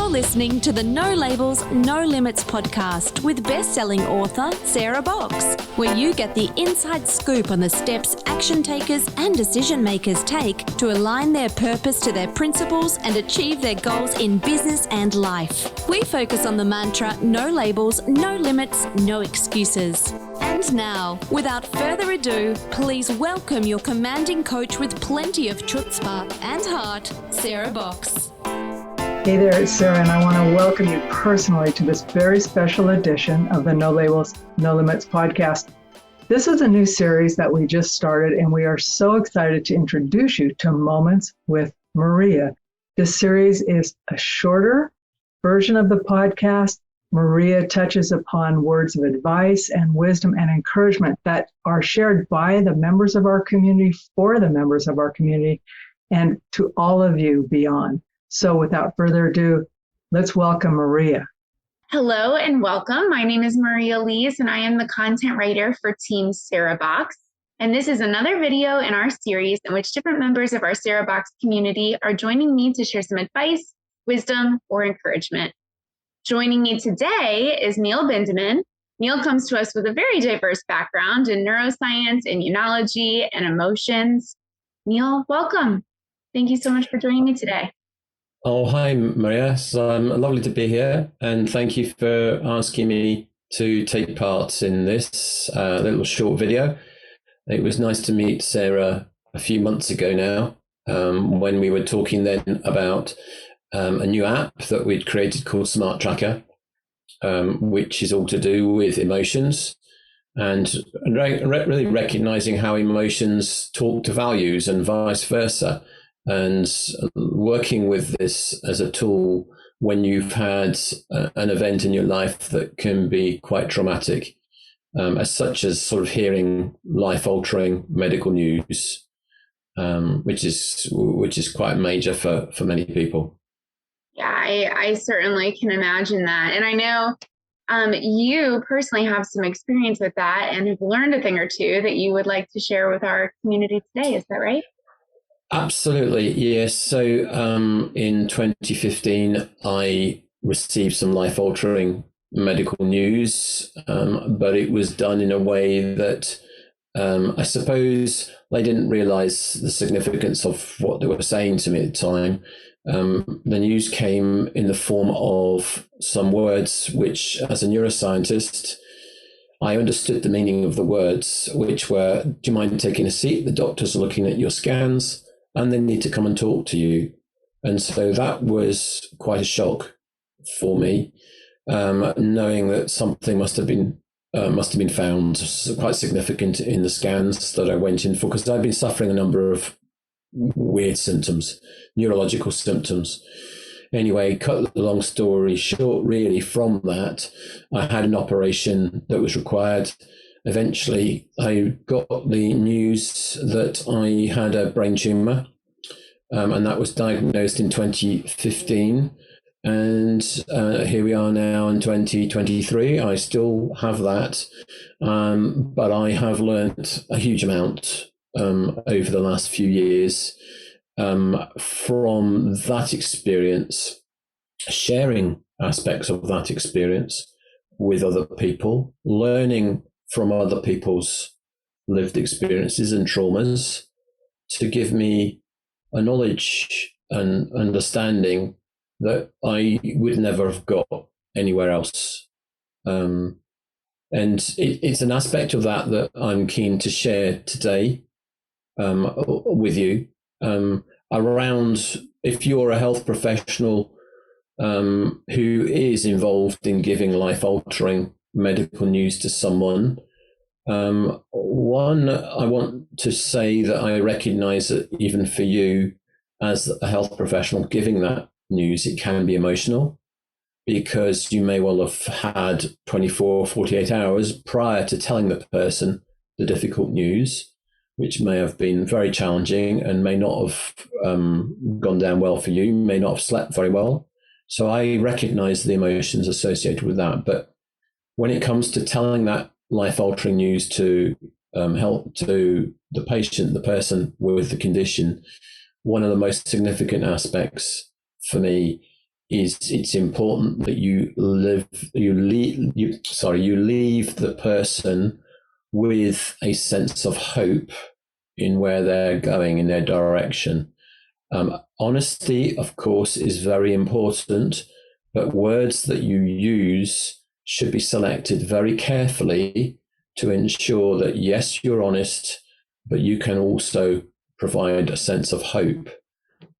You're listening to the No Labels, No Limits podcast with best-selling author Sarah Box, where you get the inside scoop on the steps action takers and decision makers take to align their purpose to their principles and achieve their goals in business and life. We focus on the mantra, no labels, no limits, no excuses. And now, without further ado, please welcome your commanding coach with plenty of chutzpah and heart, Sarah Box. Hey there, it's Sarah, and I want to welcome you personally to this very special edition of the No Labels, No Limits podcast. This is a new series that we just started, and we are so excited to introduce you to Moments with Maria. This series is a shorter version of the podcast. Maria touches upon words of advice and wisdom and encouragement that are shared by the members of our community, for the members of our community, and to all of you beyond. So without further ado, let's welcome Maria. Hello and welcome. My name is Maria Lees, and I am the content writer for Team Sarah Box. And this is another video in our series in which different members of our Sarah Box community are joining me to share some advice, wisdom, or encouragement. Joining me today is Neil Bindemann. Neil comes to us with a very diverse background in neuroscience, immunology, and emotions. Neil, welcome. Thank you so much for joining me today. Oh, hi, Maria. It's lovely to be here, and thank you for asking me to take part in this little short video. It was nice to meet Sarah a few months ago now, when we were talking then about a new app that we'd created called Smart Tracker, which is all to do with emotions and really recognizing how emotions talk to values and vice versa. And working with this as a tool when you've had an event in your life that can be quite traumatic, as such as sort of hearing life-altering medical news, which is quite major for many people. Yeah, I certainly can imagine that. And I know you personally have some experience with that and have learned a thing or two that you would like to share with our community today. Is that right? Absolutely, yes. So in 2015, I received some life-altering medical news, but it was done in a way that I suppose they didn't realize the significance of what they were saying to me at the time. The news came in the form of some words which, as a neuroscientist, I understood the meaning of the words, which were, do you mind taking a seat? The doctors are looking at your scans and they need to come and talk to you. And so that was quite a shock for me, knowing that something must have been found quite significant in the scans that I went in for, because I'd been suffering a number of weird symptoms, neurological symptoms. Anyway, cut the long story short, really, from that, I had an operation that was required. Eventually, I got the news that I had a brain tumor, and that was diagnosed in 2015. And here we are now in 2023. I still have that, but I have learnt a huge amount over the last few years from that experience, sharing aspects of that experience with other people, learning from other people's lived experiences and traumas to give me a knowledge and understanding that I would never have got anywhere else. And it's an aspect of that I'm keen to share today with you, around if you're a health professional who is involved in giving life-altering medical news to someone. One, I want to say that I recognize that even for you as a health professional giving that news, it can be emotional, because you may well have had 24, 48 hours prior to telling the person the difficult news, which may have been very challenging and may not have gone down well for you, you may not have slept very well. So I recognize the emotions associated with that. But when it comes to telling that life-altering news to help to the patient, the person with the condition, one of the most significant aspects for me it's important that you leave the person with a sense of hope in where they're going, in their direction. Honesty, of course, is very important, but words that you use should be selected very carefully to ensure that, yes, you're honest, but you can also provide a sense of hope.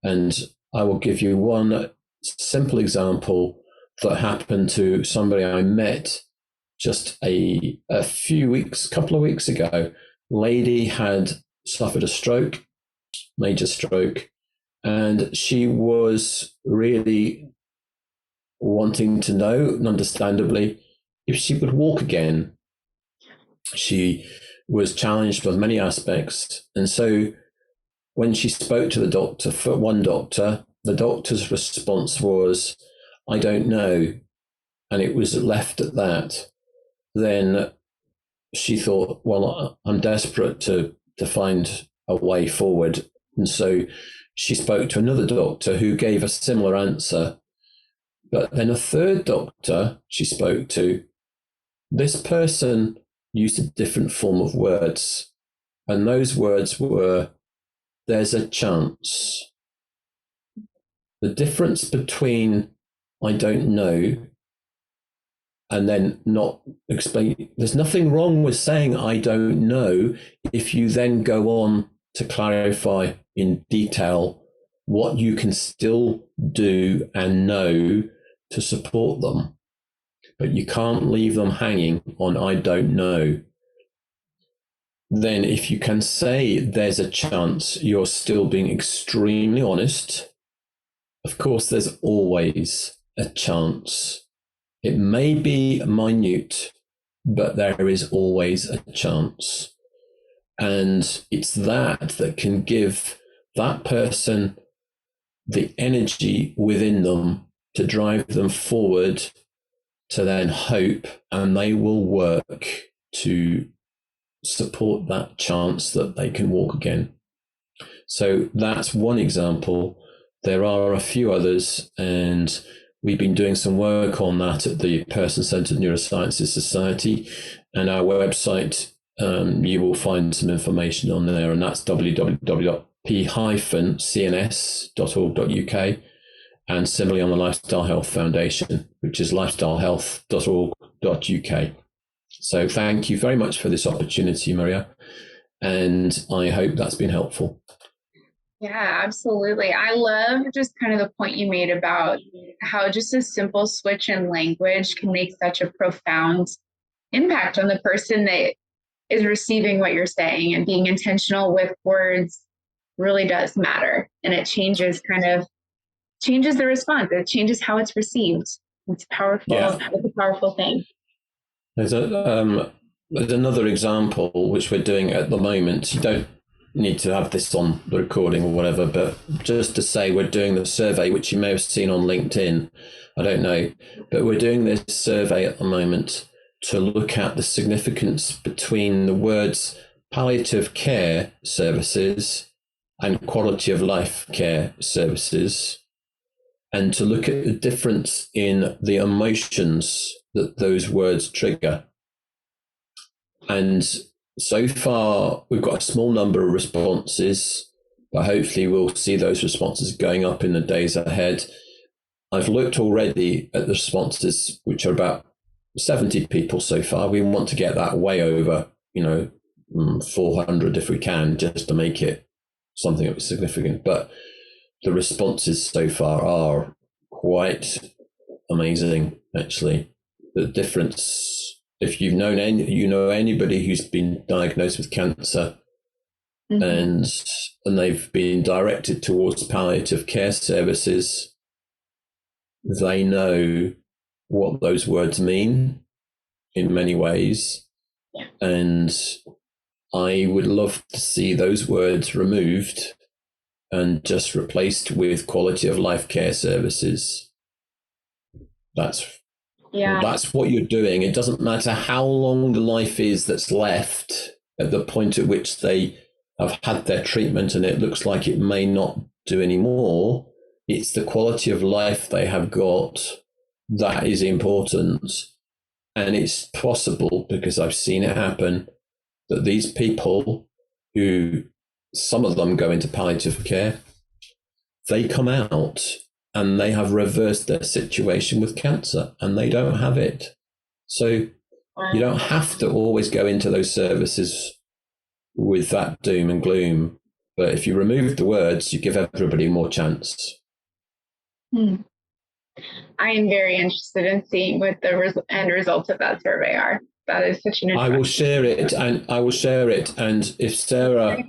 And I will give you one simple example that happened to somebody I met just a couple of weeks ago. Lady had suffered a stroke, major stroke, and she was really wanting to know, understandably, if she could walk again. She was challenged with many aspects. And so when she spoke to the doctor, for one doctor, the doctor's response was, "I don't know." And it was left at that. Then she thought, well, I'm desperate to find a way forward. And so she spoke to another doctor who gave a similar answer. But then a third doctor she spoke to, this person used a different form of words. And those words were, "There's a chance." The difference between "I don't know" and then not explain, there's nothing wrong with saying "I don't know" if you then go on to clarify in detail what you can still do and know to support them. But you can't leave them hanging on "I don't know." Then if you can say "there's a chance," you're still being extremely honest. Of course, there's always a chance. It may be minute, but there is always a chance. And it's that can give that person the energy within them to drive them forward, to then hope, and they will work to support that chance that they can walk again. So that's one example. There are a few others, and we've been doing some work on that at the Person-Centered Neurosciences Society, and our website, you will find some information on there, and that's www.p-cns.org.uk, and similarly on the Lifestyle Health Foundation, which is lifestylehealth.org.uk. So thank you very much for this opportunity, Maria, and I hope that's been helpful. Yeah, absolutely. I love just kind of the point you made about how just a simple switch in language can make such a profound impact on the person that is receiving what you're saying, and being intentional with words really does matter. And it changes the response. It changes how it's received. It's powerful. Yeah. It's a powerful thing. There's another example which we're doing at the moment. You don't need to have this on the recording or whatever, but just to say, we're doing the survey, which you may have seen on LinkedIn. I don't know, but we're doing this survey at the moment to look at the significance between the words palliative care services and quality of life care services, and to look at the difference in the emotions that those words trigger. And so far, we've got a small number of responses, but hopefully we'll see those responses going up in the days ahead. I've looked already at the responses, which are about 70 people so far. We want to get that way over, 400 if we can, just to make it something that was significant. But the responses so far are quite amazing, actually. The difference, if you've known anybody who's been diagnosed with cancer, mm-hmm. and they've been directed towards palliative care services, they know what those words mean in many ways. Yeah. And I would love to see those words removed and just replaced with quality of life care services. That's what you're doing. It doesn't matter how long the life is that's left at the point at which they have had their treatment and it looks like it may not do any more. it's the quality of life they have got that is important. And it's possible, because I've seen it happen, that these people who, some of them go into palliative care, they come out and they have reversed their situation with cancer and they don't have it. So you don't have to always go into those services with that doom and gloom. But if you remove the words, you give everybody more chance. I am very interested in seeing what the end results of that survey are. That is such an. I will share it, and if Sarah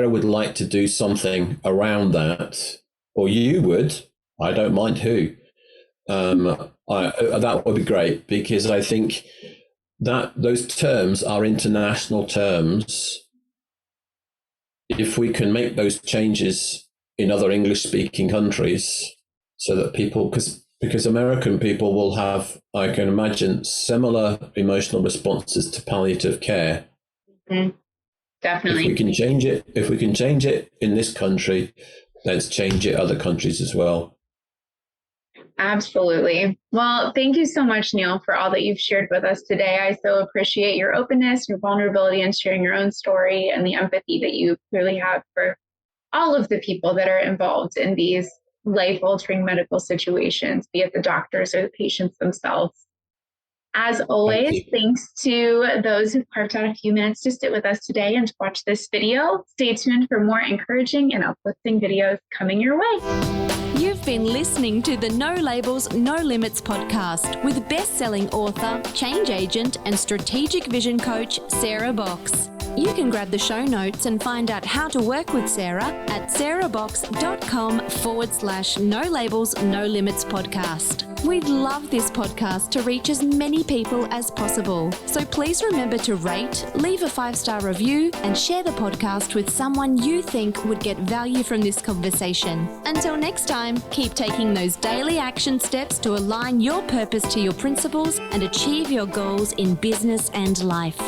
would like to do something around that, or you would, I don't mind who, that would be great, because I think that those terms are international terms. If we can make those changes in other English-speaking countries, so that people, because American people will have, I can imagine, similar emotional responses to palliative care. Mm-hmm. Definitely. If we can change it in this country, let's change it other countries as well. Absolutely. Well, thank you so much, Neil, for all that you've shared with us today. I so appreciate your openness, your vulnerability, and sharing your own story, and the empathy that you clearly have for all of the people that are involved in these life-altering medical situations, be it the doctors or the patients themselves. As always, thanks to those who carved out a few minutes to sit with us today and to watch this video. Stay tuned for more encouraging and uplifting videos coming your way. You've been listening to the No Labels, No Limits podcast with best-selling author, change agent, and strategic vision coach, Sarah Box. You can grab the show notes and find out how to work with Sarah at sarahbox.com/No Labels, No Limits podcast. We'd love this podcast to reach as many people as possible. So please remember to rate, leave a 5-star review, and share the podcast with someone you think would get value from this conversation. Until next time, keep taking those daily action steps to align your purpose to your principles and achieve your goals in business and life.